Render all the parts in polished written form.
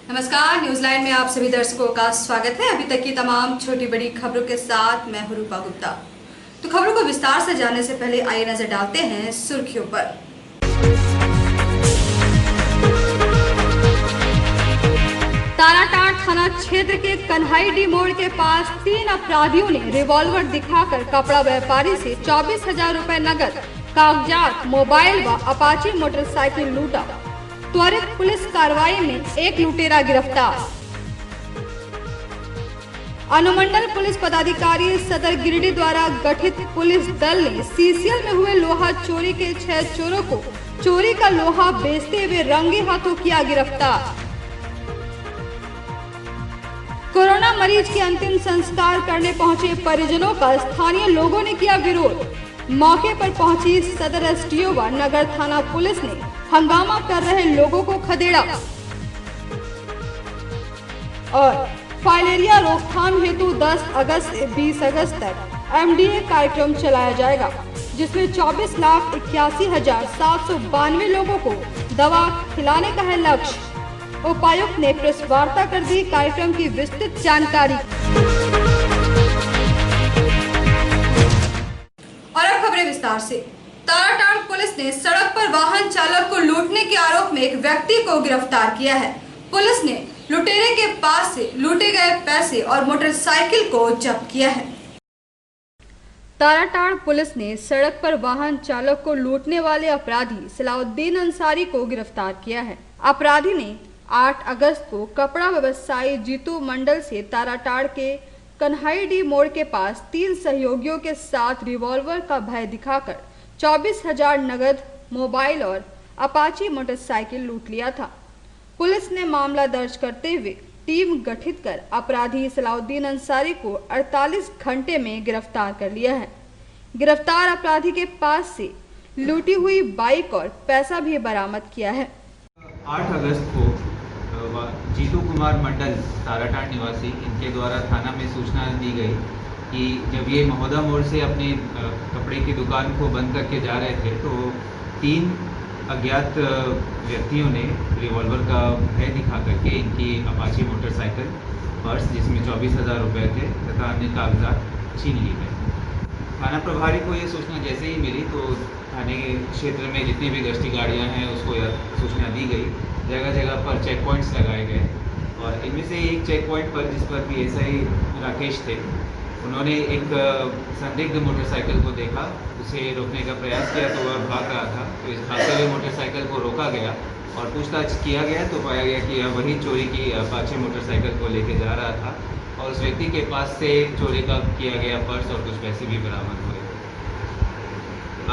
नमस्कार, news line में आप सभी दर्शकों का स्वागत है। अभी तक की तमाम छोटी बड़ी खबरों के साथ मैं हूं रूपा गुप्ता। तो खबरों को विस्तार से जानने से पहले आइए नजर डालते हैं सुर्खियों पर। ताराटांड थाना क्षेत्र के कन्हाईडी मोड़ के पास 3 अपराधियों ने रिवॉल्वर दिखाकर कपड़ा व्यापारी से 24,000 रुपए नकद, कागजात, मोबाइल व अपाची मोटरसाइकिल लूटा। त्वरित पुलिस कार्रवाई में एक लुटेरा गिरफ्तार। अनुमंडल पुलिस पदाधिकारी सदर गिरिडीह द्वारा गठित पुलिस दल ने सीसीएल में हुए लोहा चोरी के 6 चोरों को चोरी का लोहा बेचते हुए रंगे हाथों किया गिरफ्तार। कोरोना मरीज के अंतिम संस्कार करने पहुंचे परिजनों का स्थानीय लोगों ने किया विरोध। मौके पर पहुंची सदर एसडीओ व नगर थाना पुलिस ने हंगामा कर रहे लोगों को खदेड़ा और फाइलेरिया रोकथाम हेतु 10 अगस्त से 20 अगस्त तक एमडीए कार्यक्रम चलाया जाएगा, जिसमें 24,81,792 लोगों को दवा खिलाने का है लक्ष्य। उपायुक्त ने प्रेस वार्ता कर दी कार्यक्रम की विस्तृत जानकारी। और अब खबरें विस्तार से। ताराटांड पुलिस ने सड़क पर वाहन चालक को लूटने के आरोप में एक व्यक्ति को गिरफ्तार किया है। पुलिस ने लुटेरे के पास से लूटे गए पैसे और मोटरसाइकिल को जब्त किया है। ताराटांड पुलिस ने सड़क पर वाहन चालक को लूटने वाले अपराधी सलाउद्दीन अंसारी को गिरफ्तार किया है। अपराधी ने 8 अगस्त को कपड़ा व्यवसायी जीतू मंडल से ताराटांड के कन्हाईडी मोड़ के पास 3 सहयोगियों के साथ रिवॉल्वर का भय दिखाकर 24,000 नगद, मोबाइल और अपाची मोटरसाइकिल लूट लिया था। पुलिस ने मामला दर्ज करते हुए टीम गठित कर अपराधी सलाउद्दीन अंसारी को 48 घंटे में गिरफ्तार कर लिया है। गिरफ्तार अपराधी के पास से लूटी हुई बाइक और पैसा भी बरामद किया है। 8 अगस्त को जीतू कुमार मंडल ताराटांड निवासी, इनके द्वारा थाना में सूचना दी गई कि जब ये महोदा मोड़ से अपने कपड़े की दुकान को बंद करके जा रहे थे तो 3 अज्ञात व्यक्तियों ने रिवॉल्वर का भय दिखा करके इनकी अपाची मोटरसाइकिल, पर्स जिसमें 24,000 रुपये थे तथा अन्य कागजात छीन ली गए। थाना प्रभारी को ये सूचना जैसे ही मिली तो थाने क्षेत्र में जितनी भी गश्ती गाड़ियाँ हैं उसको यह सूचना दी गई। जगह जगह पर चेक पॉइंट्स लगाए गए और इनमें से एक चेक पॉइंट पर, जिस पर पीएसआई राकेश थे, उन्होंने एक संदिग्ध मोटरसाइकिल को देखा, उसे रोकने का प्रयास किया तो वह भाग रहा था। तो इस भागते हुए मोटरसाइकिल को रोका गया और पूछताछ किया गया तो पाया गया कि यह वही चोरी की अपाची मोटरसाइकिल को लेके जा रहा था और उस व्यक्ति के पास से चोरी का किया गया पर्स और कुछ पैसे भी बरामद हुए।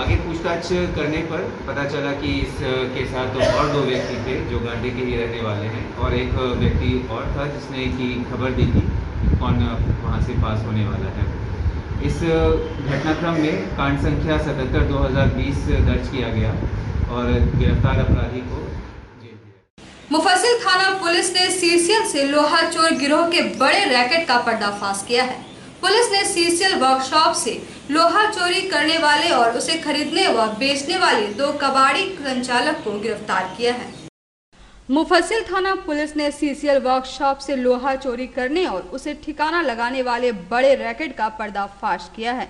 आगे पूछताछ करने पर पता चला कि इसके साथ और 2 व्यक्ति थे जो गांधी के ही रहने वाले हैं और एक व्यक्ति और था जिसने की खबर दी थी कौन वहां से पास होने वाला है। इस घटनाक्रम में कांड संख्या 77/2020 दर्ज किया गया और गिरफ्तार अपराधी को जेल दिया। मुफस्सिल थाना पुलिस ने सीसीएल से लोहा चोर गिरोह के बड़े रैकेट का पर्दाफाश किया है। पुलिस ने सीसीएल वर्कशॉप से लोहा चोरी करने वाले और उसे खरीदने व बेचने वाले 2 कबाड़ी संचालक को गिरफ्तार किया है। मुफस्सिल थाना पुलिस ने सीसीएल वर्कशॉप से लोहा चोरी करने और उसे ठिकाना लगाने वाले बड़े रैकेट का पर्दाफाश किया है।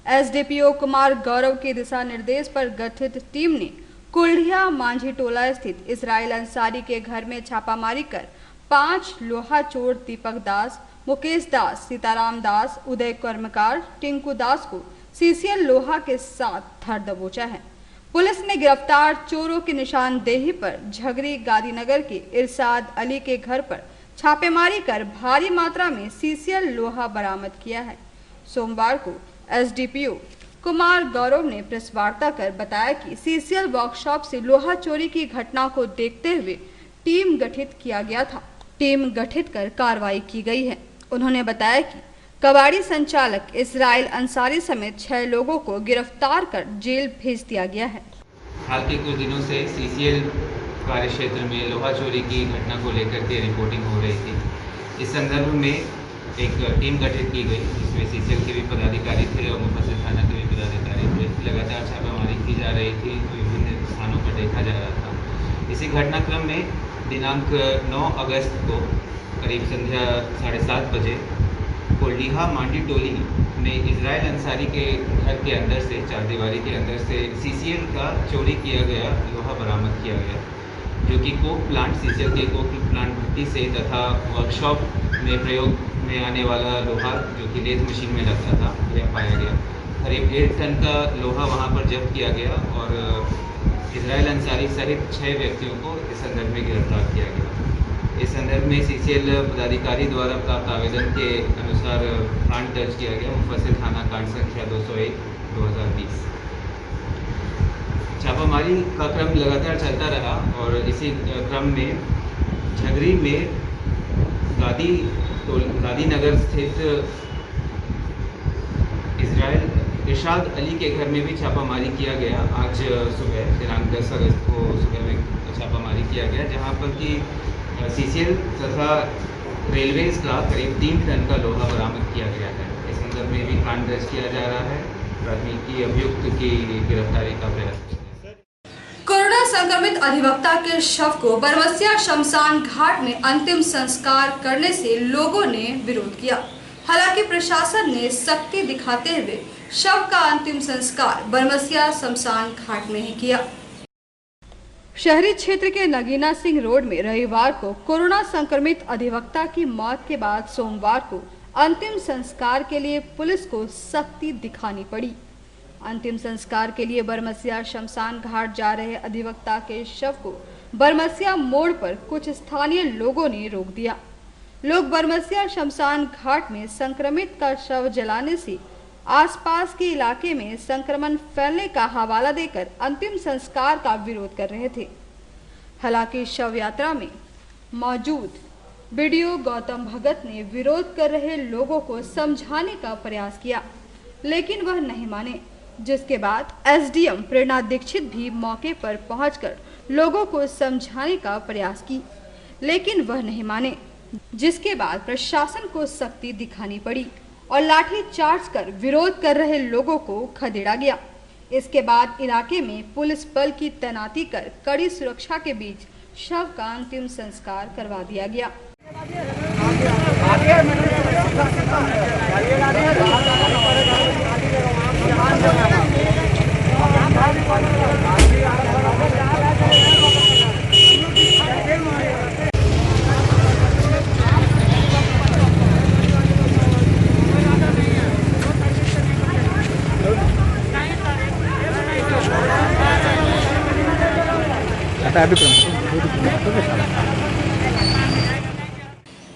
एसडीपीओ कुमार गौरव के दिशा निर्देश पर गठित टीम ने कुल्डिया मांझी टोला स्थित इस्राइल अंसारी के घर में छापामारी कर 5 लोहा चोर दीपक दास, मुकेश दास, सीताराम दास, उदय कर्मकार, टिंकू दास को सीसीएल लोहा के साथ धर दबोचा है। पुलिस ने गिरफ्तार चोरों की निशानदेही पर झगरी गांधीनगर के इरशाद अली के घर पर छापेमारी कर भारी मात्रा में सीसीएल लोहा बरामद किया है। सोमवार को एसडीपीओ कुमार गौरव ने प्रेस वार्ता कर बताया कि सीसीएल वर्कशॉप से लोहा चोरी की घटना को देखते हुए टीम गठित किया गया था। टीम गठित कर कार्रवाई की गई है। उन्होंने बताया कि कबाड़ी संचालक इस्राइल अंसारी समेत 6 लोगों को गिरफ्तार कर जेल भेज दिया गया है। हाल के कुछ दिनों से सीसीएल कार्य क्षेत्र में लोहा चोरी की घटना को लेकर के रिपोर्टिंग हो रही थी। इस संदर्भ में एक टीम गठित की गई जिसमें सीसीएल के भी पदाधिकारी थे और मुफस्सिल थाना के भी पदाधिकारी थे। लगातार छापेमारी की जा रही थी, विभिन्न स्थानों पर देखा जा रहा था। इसी घटनाक्रम में दिनांक 9 अगस्त को करीब संध्या 7:30 बजे कोल्डीहा मांडी टोली में इजराइल अंसारी के घर के अंदर से, चार दीवारी के अंदर से CCL का चोरी किया गया लोहा बरामद किया गया, जो कि कोक प्लांट, CCL के कोक प्लांट भट्टी से तथा वर्कशॉप में प्रयोग में आने वाला लोहा जो कि लेथ मशीन में लगता था, यह पाया गया। करीब 1.5 टन का लोहा वहाँ पर जब्त किया गया और इजराइल अंसारी सहित 6 व्यक्तियों को इस संदर्भ में गिरफ्तार किया गया। इस संदर्भ में CCL पदाधिकारी द्वारा प्राप्त आवेदन के अनुसार कांड दर्ज किया गया, मुफस्सिल थाना कांड संख्या 201/2020। छापामारी का क्रम लगातार चलता रहा और इसी क्रम में झगरी में गादी नगर स्थित इरशाद अली के घर में भी छापामारी किया गया। आज सुबह दिनांक 10 अगस्त को सुबह में छापामारी किया गया, जहां पर कि CCL तथा रेलवेज का करीब 3 टन का लोहा बरामद किया गया है। इस संदर्भ में भी कांड दर्ज किया जा रहा है। प्राथमिकी अभियुक्त की गिरफ्तारी का प्रयास। कोरोना संक्रमित अधिवक्ता के शव को बरमसिया शमशान घाट में अंतिम संस्कार करने से लोगों ने विरोध किया। हालांकि प्रशासन ने सख्ती दिखाते हुए शव का अंतिम संस्कार बरमसिया शमशान घाट में ही किया। शहरी क्षेत्र के नगीना सिंह रोड में रविवार को कोरोना संक्रमित अधिवक्ता की मौत के बाद सोमवार को अंतिम संस्कार के लिए पुलिस को सख्ती दिखानी पड़ी। अंतिम संस्कार के लिए बरमसिया शमशान घाट जा रहे अधिवक्ता के शव को बरमसिया मोड़ पर कुछ स्थानीय लोगों ने रोक दिया। लोग बरमसिया शमशान घाट में संक्रमित का शव जलाने से आसपास के इलाके में संक्रमण फैलने का हवाला देकर अंतिम संस्कार का विरोध कर रहे थे। हालांकि शव यात्रा में मौजूद बीडीओ गौतम भगत ने विरोध कर रहे लोगों को समझाने का प्रयास किया, लेकिन वह नहीं माने, जिसके बाद SDM प्रेरणा दीक्षित भी मौके पर पहुंचकर लोगों को समझाने का प्रयास की, लेकिन वह नहीं माने, जिसके बाद प्रशासन को सख्ती दिखानी पड़ी और लाठी चार्ज कर विरोध कर रहे लोगों को खदेड़ा गया। इसके बाद इलाके में पुलिस बल की तैनाती कर कड़ी सुरक्षा के बीच शव का अंतिम संस्कार करवा दिया गया।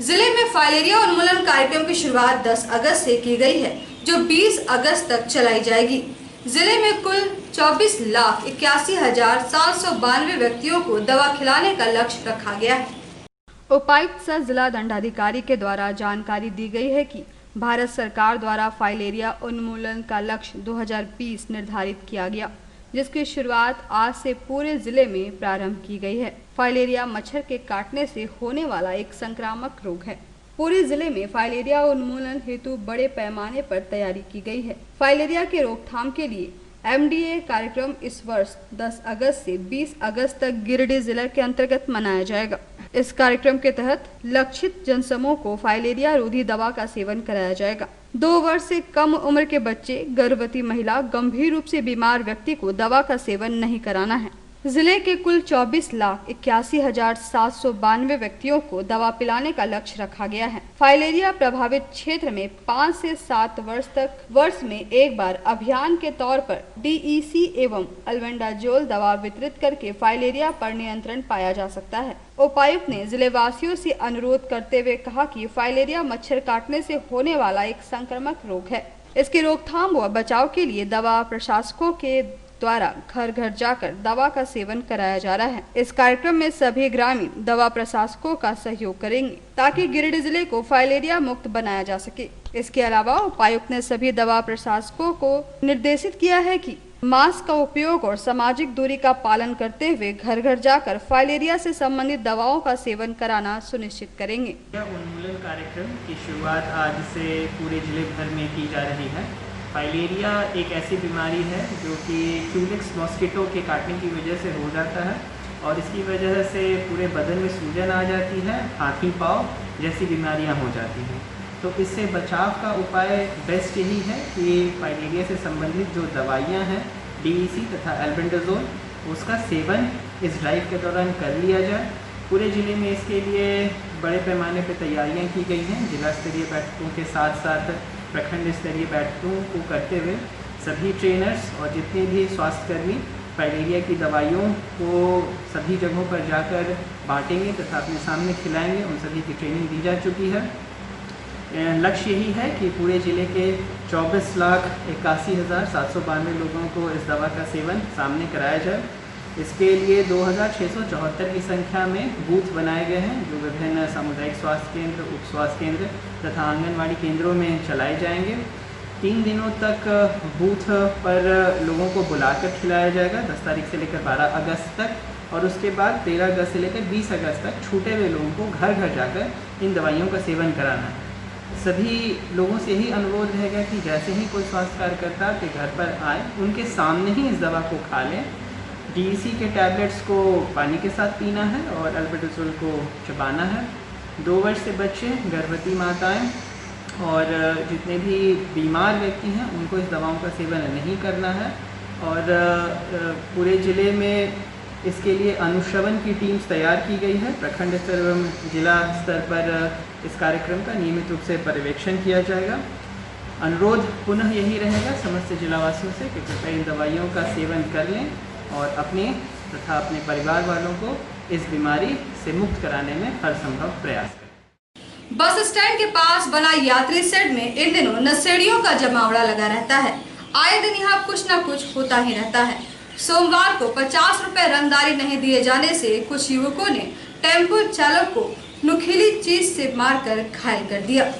जिले में फाइलेरिया उन्मूलन कार्यक्रम की शुरुआत 10 अगस्त से की गई है, जो 20 अगस्त तक चलाई जाएगी। जिले में कुल 24,81,792 व्यक्तियों को दवा खिलाने का लक्ष्य रखा गया है। उपायुक्त सह जिला दंडाधिकारी के द्वारा जानकारी दी गई है कि भारत सरकार द्वारा फाइलेरिया उन्मूलन का लक्ष्य 2020 निर्धारित किया गया, जिसकी शुरुआत आज से पूरे जिले में प्रारंभ की गई है। फाइलेरिया मच्छर के काटने से होने वाला एक संक्रामक रोग है। पूरे जिले में फाइलेरिया उन्मूलन हेतु बड़े पैमाने पर तैयारी की गई है। फाइलेरिया के रोकथाम के लिए MDA कार्यक्रम इस वर्ष 10 अगस्त से 20 अगस्त तक गिरिडीह जिले के अंतर्गत मनाया जाएगा। इस कार्यक्रम के तहत लक्षित जनसमूह को फाइलेरिया रोधी दवा का सेवन कराया जाएगा। 2 वर्ष से कम उम्र के बच्चे, गर्भवती महिला, गंभीर रूप से बीमार व्यक्ति को दवा का सेवन नहीं कराना है। जिले के कुल 24,81,792 व्यक्तियों को दवा पिलाने का लक्ष्य रखा गया है। फाइलेरिया प्रभावित क्षेत्र में 5 से 7 वर्ष तक वर्ष में एक बार अभियान के तौर पर DEC एवं अल्बेंडाजोल दवा वितरित करके फाइलेरिया पर नियंत्रण पाया जा सकता है। उपायुक्त ने जिले वासियों से अनुरोध करते हुए कहा कि फाइलेरिया मच्छर काटने से होने वाला एक संक्रामक रोग है। इसकी रोकथाम व बचाव के लिए दवा प्रशासकों के द्वारा घर घर जाकर दवा का सेवन कराया जा रहा है। इस कार्यक्रम में सभी ग्रामीण दवा प्रशासकों का सहयोग करेंगे ताकि गिरिडीह जिले को फाइलेरिया मुक्त बनाया जा सके। इसके अलावा उपायुक्त ने सभी दवा प्रशासकों को निर्देशित किया है कि मास्क का उपयोग और सामाजिक दूरी का पालन करते हुए घर घर जाकर फाइलेरिया से संबंधित दवाओं का सेवन कराना सुनिश्चित करेंगे। उन्मूलन कार्यक्रम की शुरुआत आज से पूरे जिले भर में की जा रही है। फाइलेरिया एक ऐसी बीमारी है जो कि क्यूलिक्स मॉस्किटो के काटने की वजह से हो जाता है। और इसकी वजह से पूरे बदन में सूजन आ जाती है, हाथी पाँव जैसी बीमारियां हो जाती हैं। तो इससे बचाव का उपाय बेस्ट यही है कि फाइलेरिया से संबंधित जो दवाइयां हैं DEC तथा एल्बेंडाजोल, उसका सेवन इस ड्राइव के दौरान कर लिया जाए। पूरे ज़िले में इसके लिए बड़े पैमाने पर तैयारियां की गई हैं। जिला स्तरीय बैठकों के साथ साथ प्रखंड स्तरीय बैठकों को करते हुए सभी ट्रेनर्स और जितने भी स्वास्थ्यकर्मी फाइलेरिया की दवाइयों को सभी जगहों पर जाकर बांटेंगे तथा अपने सामने खिलाएंगे, उन सभी की ट्रेनिंग दी जा चुकी है। लक्ष्य यही है कि पूरे ज़िले के 24,81,792 लोगों को इस दवा का सेवन सामने कराया जाए। इसके लिए 2,674 की संख्या में बूथ बनाए गए हैं, जो विभिन्न सामुदायिक स्वास्थ्य केंद्र, उप स्वास्थ्य केंद्र तथा आंगनवाड़ी केंद्रों में चलाए जाएंगे। 3 दिनों तक बूथ पर लोगों को बुलाकर खिलाया जाएगा, 10 तारीख से लेकर 12 अगस्त तक, और उसके बाद 13 अगस्त से लेकर 20 अगस्त तक छूटे हुए लोगों को घर घर जाकर इन दवाइयों का सेवन कराना है। सभी लोगों से यही अनुरोध रहेगा कि जैसे ही कोई स्वास्थ्य कार्यकर्ता के घर पर आए, उनके सामने ही इस दवा को खा लें। DEC के टैबलेट्स को पानी के साथ पीना है और एल्बेंडाजोल को चबाना है। 2 वर्ष से बच्चे, गर्भवती माताएं और जितने भी बीमार व्यक्ति हैं उनको इस दवाओं का सेवन नहीं करना है। और पूरे ज़िले में इसके लिए अनुश्रवण की टीम्स तैयार की गई है। प्रखंड स्तर एवं जिला स्तर पर इस कार्यक्रम का नियमित रूप से पर्यवेक्षण किया जाएगा। अनुरोध पुनः यही रहेगा समस्त जिलावासियों से कि कृपया इन दवाइयों का सेवन कर लें और अपने तथा अपने परिवार वालों को इस बीमारी से मुक्त कराने में हर संभव प्रयास करें। बस स्टैंड के पास बना यात्री शेड में इन दिनों नशेड़ियों का जमावड़ा लगा रहता है। आए दिन यहाँ कुछ न कुछ होता ही रहता है। सोमवार को 50 रुपए रंगदारी नहीं दिए जाने से कुछ युवकों ने टेम्पो चालक को नुकीली चीज से मारकर घायल कर दिया।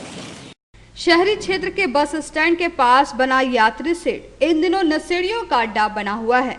शहरी क्षेत्र के बस स्टैंड के पास बना यात्री शेड इन दिनों नशेड़ियों का अड्डा बना हुआ है।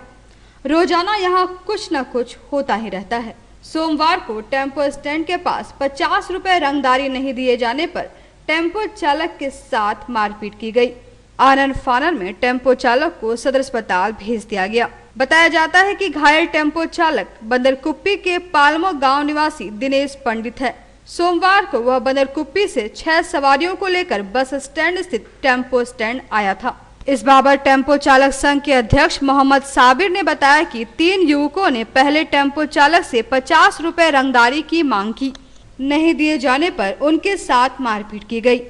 रोजाना यहाँ कुछ न कुछ होता ही रहता है। सोमवार को टेम्पो स्टैंड के पास 50 रुपए रंगदारी नहीं दिए जाने पर टेम्पो चालक के साथ मारपीट की गई। आनन फानन में टेम्पो चालक को सदर अस्पताल भेज दिया गया। बताया जाता है कि घायल टेम्पो चालक बंदरकुप्पी के पालमो गांव निवासी दिनेश पंडित है। सोमवार को वह बंदरकुप्पी से 6 सवारियों को लेकर बस स्टैंड स्थित टेम्पो स्टैंड आया था। इस बाबत टेम्पो चालक संघ के अध्यक्ष मोहम्मद साबिर ने बताया कि 3 युवकों ने पहले टेम्पो चालक से 50 रुपए रंगदारी की मांग की। नहीं दिए जाने पर उनके साथ मारपीट की गई।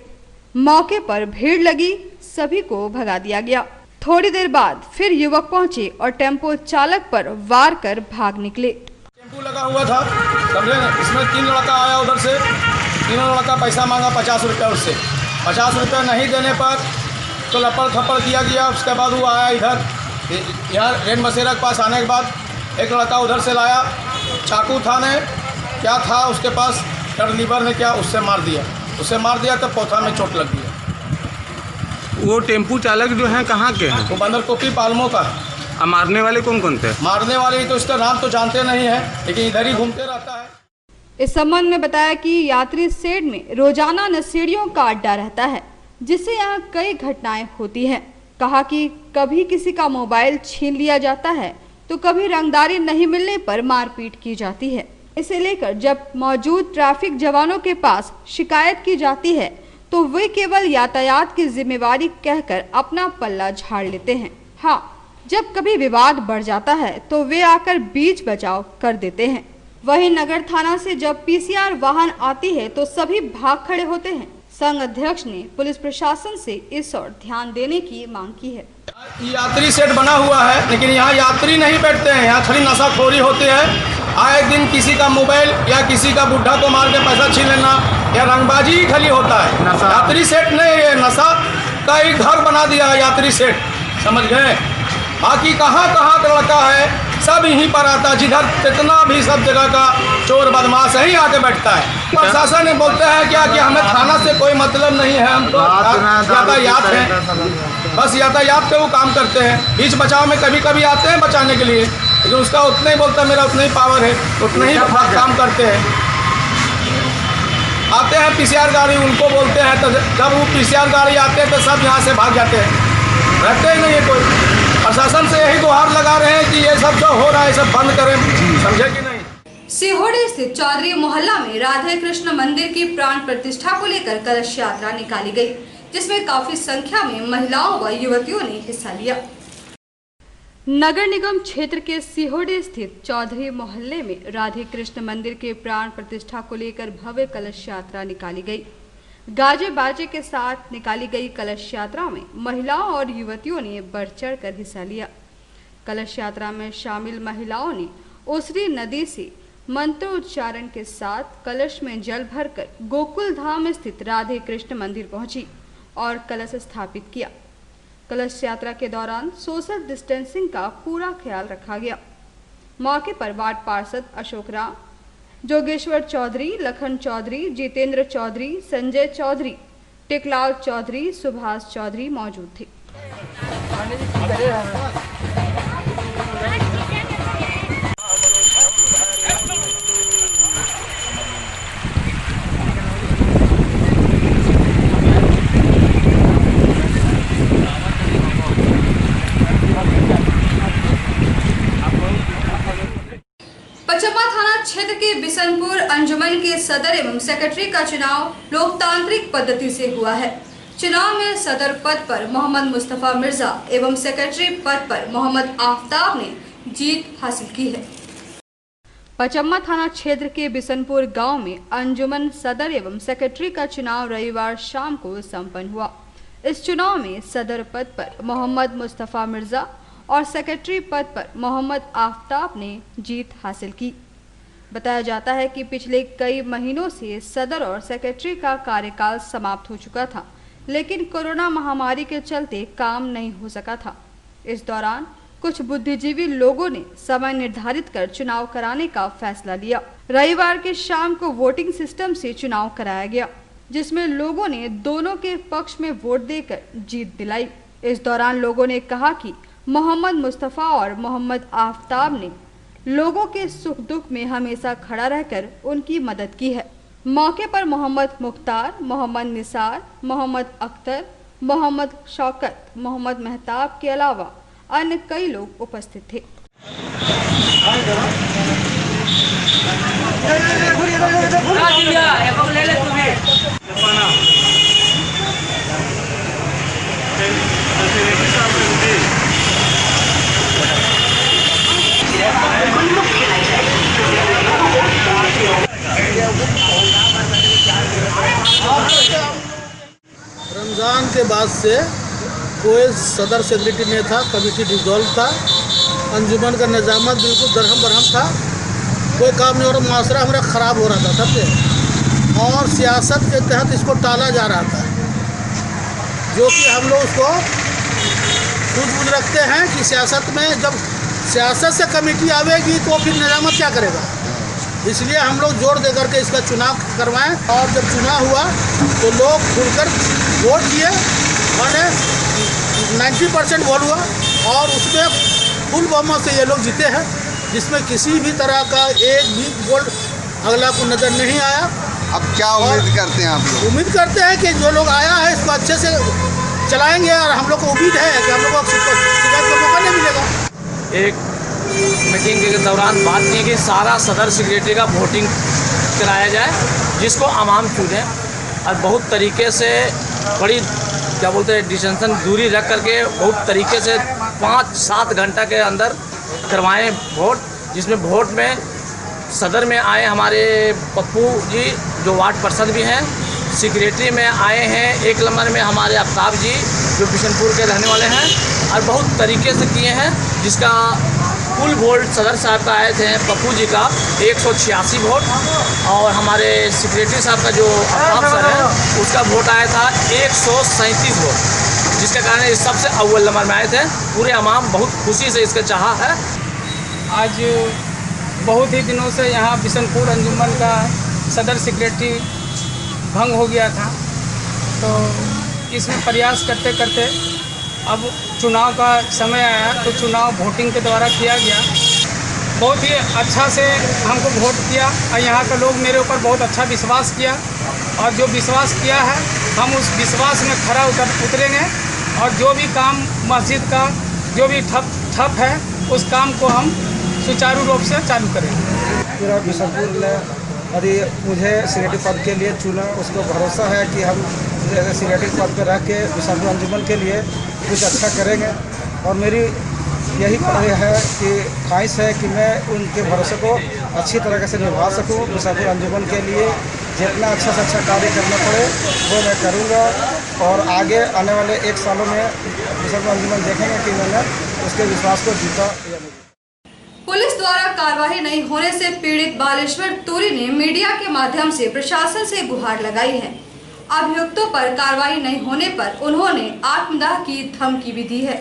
मौके पर भीड़ लगी, सभी को भगा दिया गया। थोड़ी देर बाद फिर युवक पहुंचे और टेम्पो चालक पर वार कर भाग निकले। टेम्पो लगा हुआ था, समझे, इसमें 3 लड़का आया उधर से, तीनों लड़का पैसा मांगा 50 रुपया उससे। 50 रुपया नहीं देने पर तो लपड़ थप्पड़ किया गया। उसके बाद वो आया इधर, यहाँ रेन बसेरा के पास आने के बाद एक लड़का उधर से लाया, चाकू था ने क्या था उसके पास, लीवर ने क्या, उससे मार दिया। तो पोथा में चोट लग गया। वो टेम्पू चालक जो हैं कहाँ के हैं? वो बंदरकुप्पी पालमो का है। अब मारने वाले कौन कौन थे? मारने वाले तो इसका नाम तो जानते नहीं है, लेकिन इधर ही घूमते रहता है। इस संबंध में बताया कि यात्री शेड में रोजाना नशेड़ियों का अड्डा रहता है, जिससे यहाँ कई घटनाएं होती हैं। कहा कि कभी किसी का मोबाइल छीन लिया जाता है तो कभी रंगदारी नहीं मिलने पर मारपीट की जाती है। इसे लेकर जब मौजूद ट्रैफिक जवानों के पास शिकायत की जाती है तो वे केवल यातायात की जिम्मेवारी कहकर अपना पल्ला झाड़ लेते हैं। हाँ, जब कभी विवाद बढ़ जाता है तो वे आकर बीच बचाव कर देते हैं। वहीं नगर थाना से जब PCR वाहन आती है तो सभी भाग खड़े होते हैं। संघ अध्यक्ष ने पुलिस प्रशासन से इस ओर ध्यान देने की मांग की है। यात्री सेट बना हुआ है, लेकिन यहाँ यात्री नहीं बैठते हैं, यहाँ खाली नशाखोरी होते हैं। आए दिन किसी का मोबाइल या किसी का बुढ़ा को मार के पैसा छीन लेना या रंगबाजी ही खाली होता है। यात्री सेट नहीं है, नशा का ही घर बना दिया है यात्री सेट, समझ गए। बाकी कहाँ कहाँ का लड़का है सब यहीं पर आता, जिधर जितना भी सब जगह का चोर बदमाश यहीं आके बैठता है। प्रशासन ने बोलते हैं क्या कि हमें थाना से कोई मतलब नहीं है, हम तो यातायात है, बस यातायात पे वो काम करते हैं। बीच बचाव में कभी कभी आते हैं बचाने के लिए, लेकिन उसका उतना ही बोलता मेरा उतना ही पावर है, उतना ही काम करते हैं। आते हैं PCR गाड़ी, उनको बोलते हैं तो जब वो PCR गाड़ी आते हैं तो सब यहाँ से भाग जाते हैं, रहते ही नहीं है कोई। प्रशासन से यही गुहार लगा रहे हैं कि ये सब जो हो रहा है सब बंद करें, समझे कि नहीं। सिहोड़ी स्थित चौधरी मोहल्ला में राधे कृष्ण मंदिर की प्राण प्रतिष्ठा को लेकर कलश यात्रा निकाली गई, जिसमें काफी संख्या में महिलाओं व युवतियों ने हिस्सा लिया। नगर निगम क्षेत्र के सिहोड़ी स्थित चौधरी मोहल्ले में राधे कृष्ण मंदिर के प्राण प्रतिष्ठा को लेकर भव्य कलश यात्रा निकाली गई। गाजे बाजे के साथ निकाली गई कलश यात्रा में महिलाओं और युवतियों ने बढ़ चढ़ कर हिस्सा लिया। कलश यात्रा में शामिल महिलाओं ने उसरी नदी से मंत्रोच्चारण के साथ कलश में जल भरकर गोकुल धाम स्थित राधे कृष्ण मंदिर पहुंची और कलश स्थापित किया। कलश यात्रा के दौरान सोशल डिस्टेंसिंग का पूरा ख्याल रखा गया। मौके पर वार्ड पार्षद अशोक राम, जोगेश्वर चौधरी, लखन चौधरी, जितेंद्र चौधरी, संजय चौधरी, टेकलाल चौधरी, सुभाष चौधरी मौजूद थे। पचम्मा थाना क्षेत्र के बिशनपुर अंजुमन के सदर एवं सेक्रेटरी का चुनाव लोकतांत्रिक पद्धति से हुआ है। चुनाव में सदर पद पर मोहम्मद मुस्तफा मिर्जा एवं सेक्रेटरी पद पर मोहम्मद आफ्ताब ने जीत हासिल की है। पचम्मा थाना क्षेत्र के बिशनपुर गांव में अंजुमन सदर एवं सेक्रेटरी का चुनाव रविवार शाम को संपन्न हुआ। इस चुनाव में सदर पद पर मोहम्मद मुस्तफा मिर्जा और सेक्रेटरी पद पर मोहम्मद आफ्ताब ने जीत हासिल की। बताया जाता है कि पिछले कई महीनों से सदर और सेक्रेटरी का कार्यकाल समाप्त हो चुका था, लेकिन कोरोना महामारी के चलते काम नहीं हो सका था। इस दौरान कुछ बुद्धिजीवी लोगों ने समय निर्धारित कर चुनाव कराने का फैसला लिया। रविवार के शाम को वोटिंग सिस्टम से चुनाव कराया गया, जिसमें लोगों ने दोनों के पक्ष में वोट देकर जीत दिलाई। इस दौरान लोगों ने कहा कि मोहम्मद मुस्तफ़ा और मोहम्मद आफ्ताब ने लोगों के सुख दुख में हमेशा खड़ा रहकर उनकी मदद की है। मौके पर मोहम्मद मुख्तार, मोहम्मद निसार, मोहम्मद अख्तर, मोहम्मद शौकत, मोहम्मद मेहताब के अलावा अन्य कई लोग उपस्थित थे। रमज़ान के बाद से कोई सदर सेक्रेटरी नहीं था, कमेटी डिसॉल्व था, अंजुमन का निजामत बिल्कुल दरहम बरहम था, कोई काम नहीं हो रहा, मुआशरा हमारा ख़राब हो रहा था सबसे, और सियासत के तहत इसको टाला जा रहा था, जो कि हम लोग उसको सूझबूझ रखते हैं कि सियासत में जब सियासत से कमेटी आवेगी तो फिर निजामत क्या करेगा। इसलिए हम लोग जोर दे करके इसका चुनाव करवाएं, और जब चुनाव हुआ तो लोग खुलकर वोट किए, मैंने 90% वोट हुआ और उसमें फुल बहुमत से ये लोग जीते हैं, जिसमें किसी भी तरह का एक भी वोट अगला को नज़र नहीं आया। अब क्या उम्मीद करते हैं आप लोग? उम्मीद करते हैं कि जो लोग आया है इसको अच्छे से चलाएंगे, और हम लोग को उम्मीद है कि हम लोग को शिकायत का मौका नहीं मिलेगा। एक मीटिंग के दौरान बात की कि सारा सदर सेक्रेटरी का वोटिंग कराया जाए, जिसको आवाम चुने, और बहुत तरीके से बड़ी क्या बोलते हैं डिस्टेंशन दूरी रख करके बहुत तरीके से 5-7 घंटा के अंदर करवाएं वोट, जिसमें वोट में सदर में आए हमारे पप्पू जी जो वार्ड पार्षद भी हैं, सेक्रेटरी में आए हैं 1 नंबर में हमारे आफ्ताब जी जो बिशनपुर के रहने वाले हैं, और बहुत तरीके से किए हैं, जिसका कुल वोट सदर साहब का आए थे पप्पू जी का 186 वोट, और हमारे सेक्रेटरी साहब का जो आफ्ताब सर है उसका वोट आया था 137 वोट, जिसके कारण ये सबसे अव्वल नंबर में आए थे। पूरे अवाम बहुत खुशी से इसका चाहा है। आज बहुत ही दिनों से यहाँ बिशनपुर अंजुमन का सदर सेक्रेटरी भंग हो गया था, तो इसमें प्रयास करते करते अब चुनाव का समय आया, तो चुनाव वोटिंग के द्वारा किया गया। बहुत ही अच्छा से हमको वोट किया, और यहाँ के लोग मेरे ऊपर बहुत अच्छा विश्वास किया, और जो विश्वास किया है हम उस विश्वास में खरा उतरेंगे, और जो भी काम मस्जिद का जो भी ठप है उस काम को हम सुचारू रूप से चालू करेंगे। पूरा बिशनपुर ने यदि मुझे सेक्रेटरी पद के लिए चुना, उसको भरोसा है कि हम सेक्रेटरी पद पर रह के बिशनपुर अंजुमन के लिए कुछ अच्छा करेंगे। और मेरी यही है कि ख्वाहिश है कि मैं उनके भरोसे को अच्छी तरीके से निभा सकूं। बिशनपुर अंजुमन के लिए जितना अच्छा से अच्छा कार्य करना पड़े वो मैं करूंगा और आगे आने वाले 1 सालों में बिशनपुर अंजुमन देखेंगे कि मैंने उसके विश्वास को जीता या नहीं। पुलिस द्वारा कार्रवाई नहीं होने से पीड़ित बालेश्वर तूरी ने मीडिया के माध्यम से प्रशासन से गुहार लगाई है। अभियुक्तों पर कार्रवाई नहीं होने पर उन्होंने आत्मदाह की धमकी भी दी है।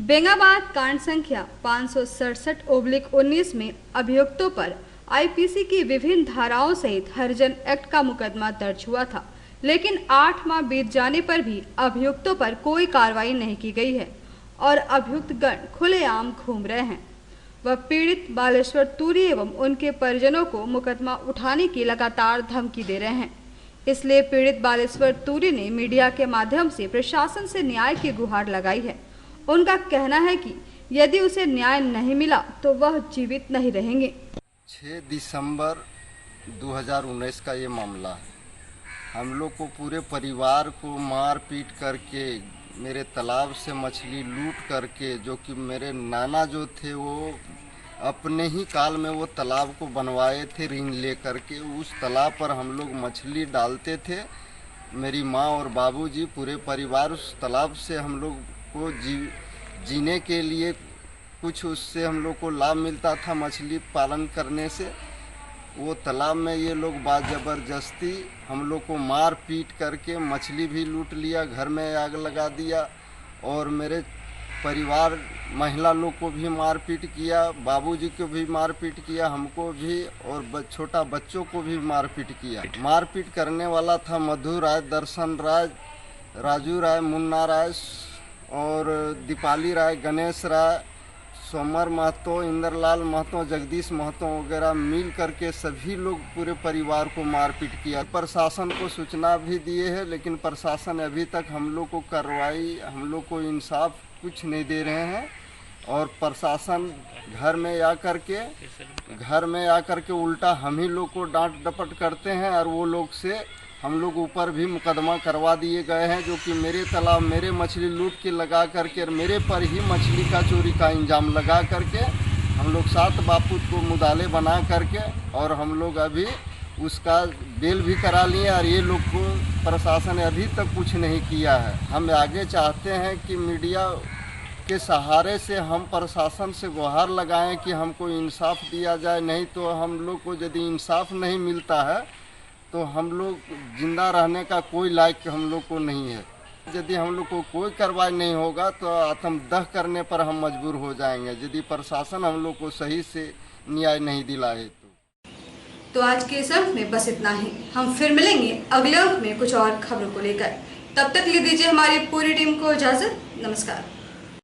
बेंगाबाद कांड संख्या 567/19 में अभियुक्तों पर आईपीसी की विभिन्न धाराओं सहित हरिजन एक्ट का मुकदमा दर्ज हुआ था, लेकिन 8 माह बीत जाने पर भी अभियुक्तों पर कोई कार्रवाई नहीं की गई है और अभियुक्त गण खुलेआम घूम रहे हैं। वह पीड़ित बालेश्वर तूरी एवं उनके परिजनों को मुकदमा उठाने की लगातार धमकी दे रहे हैं। इसलिए पीड़ित बालेश्वर तूरी ने मीडिया के माध्यम से प्रशासन से न्याय की गुहार लगाई है। उनका कहना है कि यदि उसे न्याय नहीं मिला तो वह जीवित नहीं रहेंगे। 6 दिसंबर 2019 का ये मामला है। हम लोग को पूरे परिवार को मार पीट करके मेरे तालाब से मछली लूट करके, जो कि मेरे नाना जो थे वो अपने ही काल में वो तालाब को बनवाए थे ऋण ले करके। उस तालाब पर हम लोग मछली डालते थे। मेरी माँ और बाबूजी पूरे परिवार उस तालाब से हम लोग को जीने के लिए कुछ उससे हम लोग को लाभ मिलता था मछली पालन करने से। वो तालाब में ये लोग ज़बरदस्ती हम लोग को मार पीट करके मछली भी लूट लिया, घर में आग लगा दिया और मेरे परिवार महिला लोग को भी मार पीट किया, बाबूजी को भी मार पीट किया, हमको भी और छोटा बच्चों को भी मार पीट किया। मार पीट करने वाला था मधु राय, दर्शन राय, राजू राय, मुन्ना राय और दीपाली राय, गणेश राय, सोमर महतो, इंद्रलाल महतो, जगदीश महतो वगैरह मिल करके सभी लोग पूरे परिवार को मारपीट किया। प्रशासन को सूचना भी दिए हैं, लेकिन प्रशासन अभी तक हम लोग को कार्रवाई, हम लोग को इंसाफ कुछ नहीं दे रहे हैं। और प्रशासन घर में आकर के उल्टा हम ही लोग को डांट डपट करते हैं और वो लोग से हम लोग ऊपर भी मुकदमा करवा दिए गए हैं, जो कि मेरे तालाब मेरे मछली लूट के लगा करके और मेरे पर ही मछली का चोरी का इंजाम लगा करके हम लोग 7 बापूत को मुदाले बना करके और हम लोग अभी उसका बेल भी करा लिए और ये लोग को प्रशासन ने अभी तक कुछ नहीं किया है। हम आगे चाहते हैं कि मीडिया के सहारे से हम प्रशासन से गुहार लगाएं कि हमको इंसाफ दिया जाए, नहीं तो हम लोग को यदि इंसाफ नहीं मिलता है तो हम लोग जिंदा रहने का कोई लायक हम लोग को नहीं है। यदि हम लोग को कोई कार्रवाई नहीं होगा तो आत्मदाह करने पर हम मजबूर हो जाएंगे, यदि प्रशासन हम लोग को सही से न्याय नहीं दिलाए तो। आज के इस अंक में बस इतना ही। हम फिर मिलेंगे अगले अंक में कुछ और खबरों को लेकर। तब तक ले दीजिए हमारी पूरी टीम को इजाजत। नमस्कार।